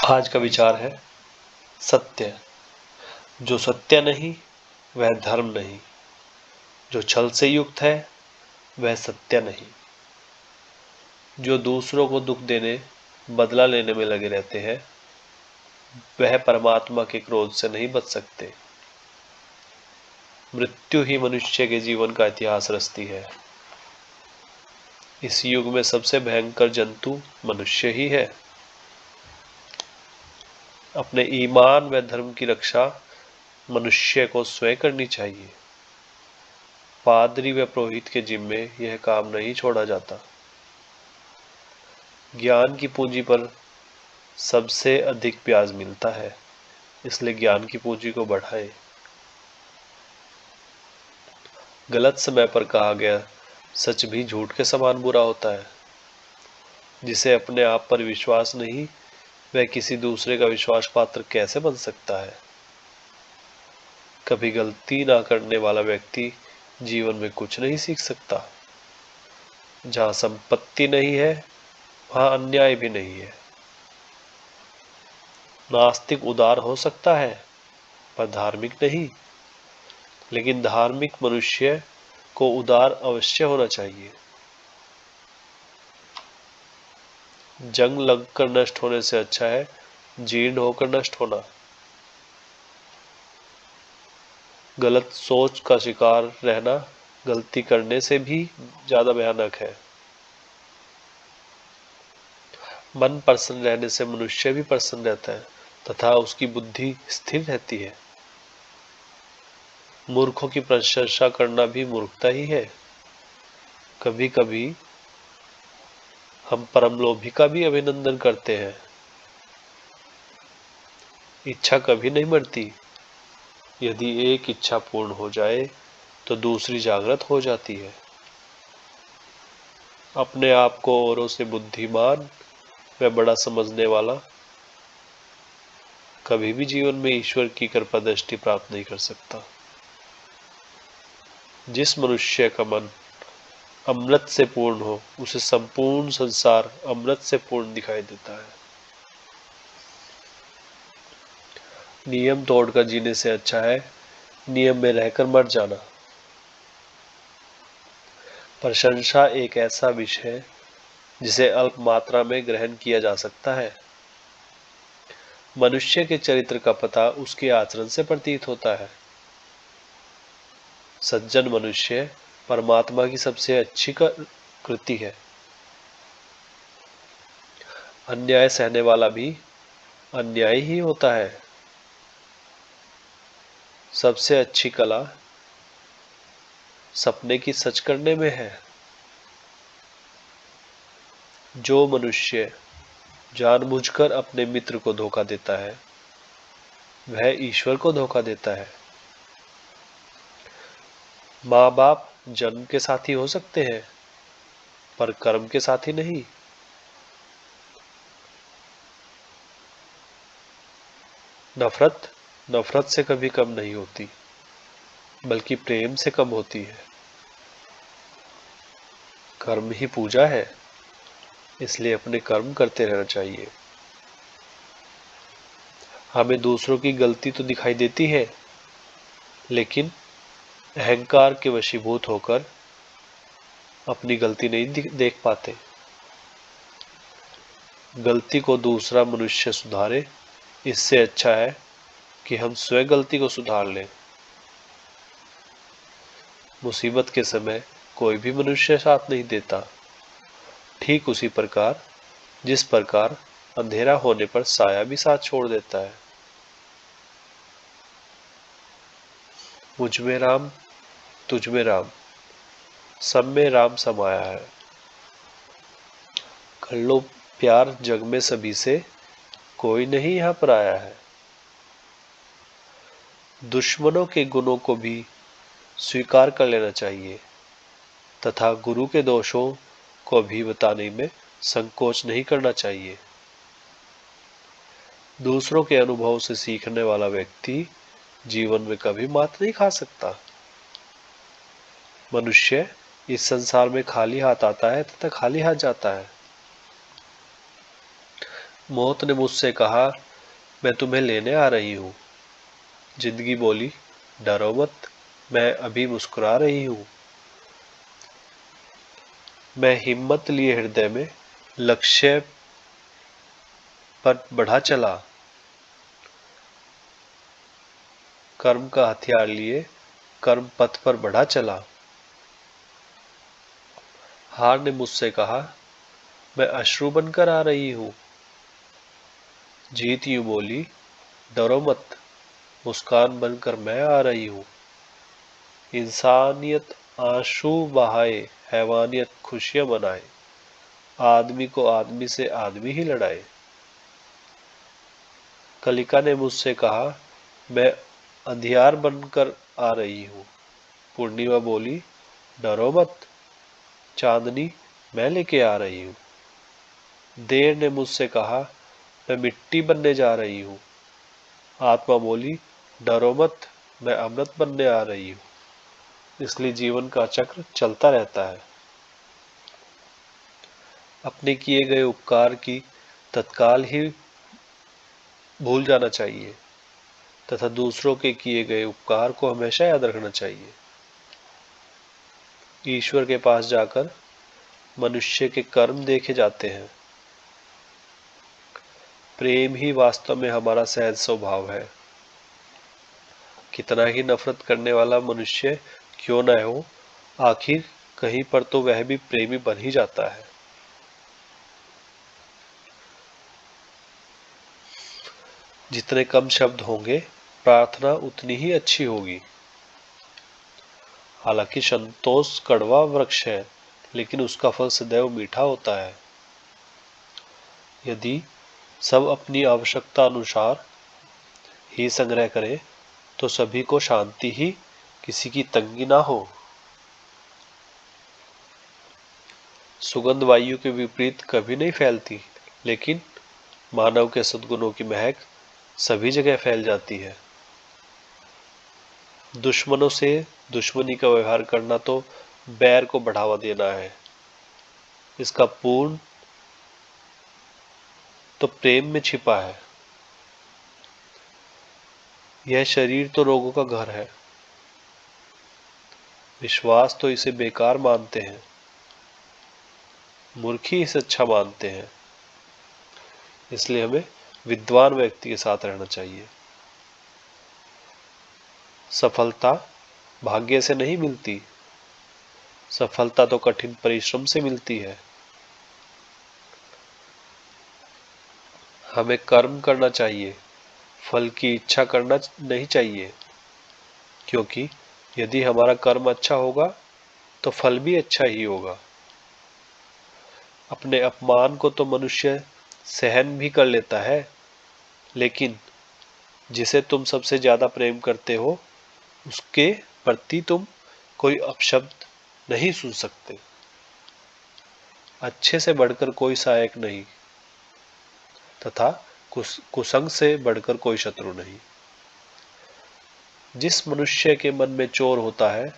आज का विचार है सत्य। जो सत्य नहीं वह धर्म नहीं, जो छल से युक्त है वह सत्य नहीं। जो दूसरों को दुख देने बदला लेने में लगे रहते हैं वह परमात्मा के क्रोध से नहीं बच सकते। मृत्यु ही मनुष्य के जीवन का इतिहास रचती है। इस युग में सबसे भयंकर जंतु मनुष्य ही है। अपने ईमान व धर्म की रक्षा मनुष्य को स्वयं करनी चाहिए। पादरी व पुरोहित के जिम्मे यह काम नहीं छोड़ा जाता। ज्ञान की पूंजी पर सबसे अधिक ब्याज मिलता है, इसलिए ज्ञान की पूंजी को बढ़ाएं। गलत समय पर कहा गया सच भी झूठ के समान बुरा होता है। जिसे अपने आप पर विश्वास नहीं वह किसी दूसरे का विश्वास पात्र कैसे बन सकता है। कभी गलती ना करने वाला व्यक्ति जीवन में कुछ नहीं सीख सकता। जहां संपत्ति नहीं है वहां अन्याय भी नहीं है। नास्तिक उदार हो सकता है पर धार्मिक नहीं, लेकिन धार्मिक मनुष्य को उदार अवश्य होना चाहिए। जंग लगकर नष्ट होने से अच्छा है जीर्ण होकर नष्ट होना। गलत सोच का शिकार रहना गलती करने से भी ज्यादा भयानक है। मन प्रसन्न रहने से मनुष्य भी प्रसन्न रहता है तथा उसकी बुद्धि स्थिर रहती है। मूर्खों की प्रशंसा करना भी मूर्खता ही है। कभी कभी हम परमलोभी का भी अभिनंदन करते हैं। इच्छा कभी नहीं मरती। यदि एक इच्छा पूर्ण हो जाए तो दूसरी जागृत हो जाती है। अपने आप को औरों से बुद्धिमान व बड़ा समझने वाला कभी भी जीवन में ईश्वर की कृपा दृष्टि प्राप्त नहीं कर सकता। जिस मनुष्य का मन अमृत से पूर्ण हो उसे संपूर्ण संसार अमृत से पूर्ण दिखाई देता है। नियम तोड़कर जीने से अच्छा है नियम में रहकर मर जाना। प्रशंसा एक ऐसा विषय है जिसे अल्प मात्रा में ग्रहण किया जा सकता है। मनुष्य के चरित्र का पता उसके आचरण से प्रतीत होता है। सज्जन मनुष्य परमात्मा की सबसे अच्छी कृति है। अन्याय सहने वाला भी अन्याय ही होता है। सबसे अच्छी कला सपने की सच करने में है। जो मनुष्य जानबूझकर अपने मित्र को धोखा देता है वह ईश्वर को धोखा देता है। माँ बाप जन्म के साथी हो सकते हैं पर कर्म के साथी नहीं। नफरत से कभी कम नहीं होती बल्कि प्रेम से कम होती है। कर्म ही पूजा है, इसलिए अपने कर्म करते रहना चाहिए। हमें दूसरों की गलती तो दिखाई देती है, लेकिन अहंकार के वशीभूत होकर अपनी गलती नहीं देख पाते। गलती को दूसरा मनुष्य सुधारे इससे अच्छा है कि हम स्वयं गलती को सुधार लें। मुसीबत के समय कोई भी मनुष्य साथ नहीं देता। ठीक उसी प्रकार जिस प्रकार अंधेरा होने पर साया भी साथ छोड़ देता है। मुझ में राम तुझ में राम सब में राम समाया है। कर लो प्यार जग में सभी से, कोई नहीं यहाँ पर आया है। दुश्मनों के गुणों को भी स्वीकार कर लेना चाहिए तथा गुरु के दोषों को भी बताने में संकोच नहीं करना चाहिए। दूसरों के अनुभव से सीखने वाला व्यक्ति जीवन में कभी मात नहीं खा सकता। मनुष्य इस संसार में खाली हाथ आता है तथा खाली हाथ जाता है। मौत ने मुझसे कहा, मैं तुम्हें लेने आ रही हूँ। जिंदगी बोली, डरो मत, मैं अभी मुस्कुरा रही हूँ। मैं हिम्मत लिए हृदय में लक्ष्य पर बढ़ा चला। कर्म का हथियार लिए कर्म पथ पर बढ़ा चला। हार ने मुझसे कहा, मैं अश्रु बनकर आ रही हूँ। जीत यूं बोली, डरो मत, मुस्कान बनकर मैं आ रही हूँ। इंसानियत आंसू बहाए, हैवानियत खुशियां मनाए, आदमी को आदमी से आदमी ही लड़ाए। कलिका ने मुझसे कहा, मैं अंधियार बनकर आ रही हूँ। पूर्णिमा बोली, डरो मत, चांदनी मैं लेके आ रही हूँ। देर ने मुझसे कहा, मैं मिट्टी बनने जा रही हूँ। आत्मा बोली, डरो मत, मैं अमृत बनने आ रही हूँ। इसलिए जीवन का चक्र चलता रहता है। अपने किए गए उपकार की तत्काल ही भूल जाना चाहिए तथा दूसरों के किए गए उपकार को हमेशा याद रखना चाहिए। ईश्वर के पास जाकर मनुष्य के कर्म देखे जाते हैं। प्रेम ही वास्तव में हमारा सहज स्वभाव है। कितना ही नफरत करने वाला मनुष्य क्यों न हो, आखिर कहीं पर तो वह भी प्रेमी बन ही जाता है। जितने कम शब्द होंगे, प्रार्थना उतनी ही अच्छी होगी। हालांकि संतोष कड़वा वृक्ष है, लेकिन उसका फल सदैव मीठा होता है। यदि सब अपनी आवश्यकता अनुसार ही संग्रह करें, तो सभी को शांति ही, किसी की तंगी ना हो। सुगंध वायु के विपरीत कभी नहीं फैलती, लेकिन मानव के सद्गुणों की महक सभी जगह फैल जाती है। दुश्मनों से दुश्मनी का व्यवहार करना तो बैर को बढ़ावा देना है। इसका पूर्ण तो प्रेम में छिपा है। यह शरीर तो रोगों का घर है। विश्वास तो इसे बेकार मानते हैं। मूर्ख ही इसे अच्छा मानते हैं। इसलिए हमें विद्वान व्यक्ति के साथ रहना चाहिए। सफलता भाग्य से नहीं मिलती, सफलता तो कठिन परिश्रम से मिलती है। हमें कर्म करना चाहिए, फल की इच्छा करना नहीं चाहिए, क्योंकि यदि हमारा कर्म अच्छा होगा तो फल भी अच्छा ही होगा। अपने अपमान को तो मनुष्य सहन भी कर लेता है, लेकिन जिसे तुम सबसे ज्यादा प्रेम करते हो, उसके प्रति तुम कोई अपशब्द नहीं सुन सकते। अच्छे से बढ़कर कोई सहायक नहीं, तथा कुसंग से बढ़कर कोई शत्रु नहीं। जिस मनुष्य के मन में चोर होता है,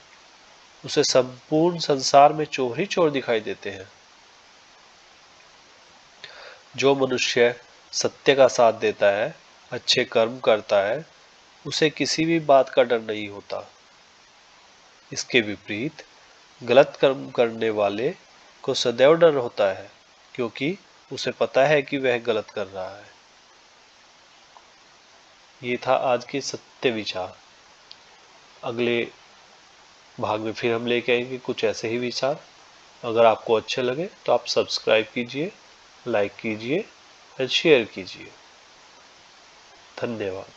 उसे संपूर्ण संसार में चोर ही चोर दिखाई देते हैं। जो मनुष्य सत्य का साथ देता है, अच्छे कर्म करता है, उसे किसी भी बात का डर नहीं होता। इसके विपरीत गलत कर्म करने वाले को सदैव डर होता है, क्योंकि उसे पता है कि वह गलत कर रहा है। ये था आज के सत्य विचार। अगले भाग में फिर हम लेके आएंगे कुछ ऐसे ही विचार। अगर आपको अच्छे लगे तो आप सब्सक्राइब कीजिए, लाइक कीजिए और शेयर कीजिए। धन्यवाद।